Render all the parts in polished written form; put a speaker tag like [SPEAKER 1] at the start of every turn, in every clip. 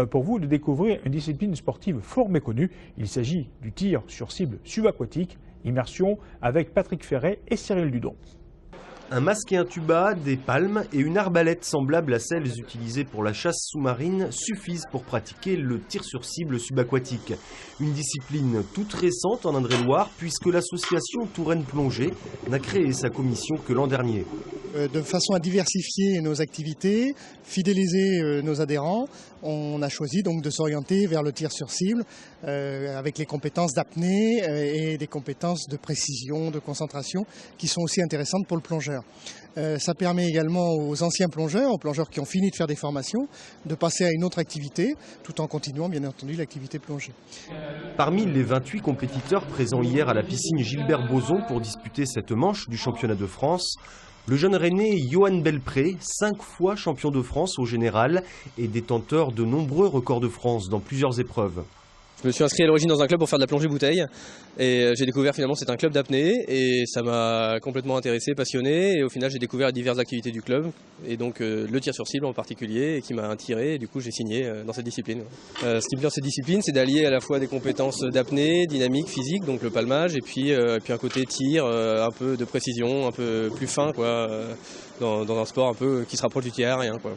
[SPEAKER 1] pour vous de découvrir une discipline sportive fort méconnue. Il s'agit du tir sur cible subaquatique. Immersion avec Patrick Ferret et Cyril Dudon.
[SPEAKER 2] Un masque et un tuba, des palmes et une arbalète semblable à celles utilisées pour la chasse sous-marine suffisent pour pratiquer le tir sur cible subaquatique. Une discipline toute récente en Indre-et-Loire puisque l'association Touraine Plongée n'a créé sa commission que l'an dernier.
[SPEAKER 3] De façon à diversifier nos activités, fidéliser nos adhérents, on a choisi donc de s'orienter vers le tir sur cible avec les compétences d'apnée et des compétences de précision, de concentration qui sont aussi intéressantes pour le plongeur. Ça permet également aux anciens plongeurs, aux plongeurs qui ont fini de faire des formations, de passer à une autre activité tout en continuant bien entendu l'activité plongée.
[SPEAKER 2] Parmi les 28 compétiteurs présents hier à la piscine Gilbert Bozon pour disputer cette manche du championnat de France, le jeune Rennais Johan Belpré, 5 fois champion de France au général et détenteur de nombreux records de France dans plusieurs épreuves.
[SPEAKER 4] Je me suis inscrit à l'origine dans un club pour faire de la plongée bouteille et j'ai découvert finalement c'est un club d'apnée et ça m'a complètement intéressé, passionné et au final j'ai découvert les diverses activités du club et donc le tir sur cible en particulier qui m'a attiré et du coup j'ai signé dans cette discipline. Ce qui me plaît dans cette discipline c'est d'allier à la fois des compétences d'apnée, dynamique, physique, donc le palmage et puis un côté tir, un peu de précision, un peu plus fin quoi, dans un sport un peu qui se rapproche du tir aérien quoi.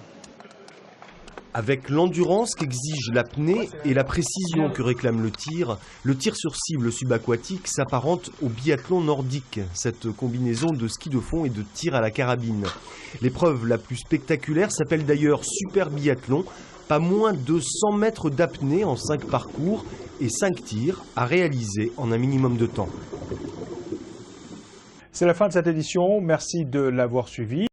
[SPEAKER 2] Avec l'endurance qu'exige l'apnée et la précision que réclame le tir sur cible subaquatique s'apparente au biathlon nordique, cette combinaison de ski de fond et de tir à la carabine. L'épreuve la plus spectaculaire s'appelle d'ailleurs super biathlon, pas moins de 100 mètres d'apnée en 5 parcours et 5 tirs à réaliser en un minimum de temps.
[SPEAKER 1] C'est la fin de cette édition, merci de l'avoir suivi.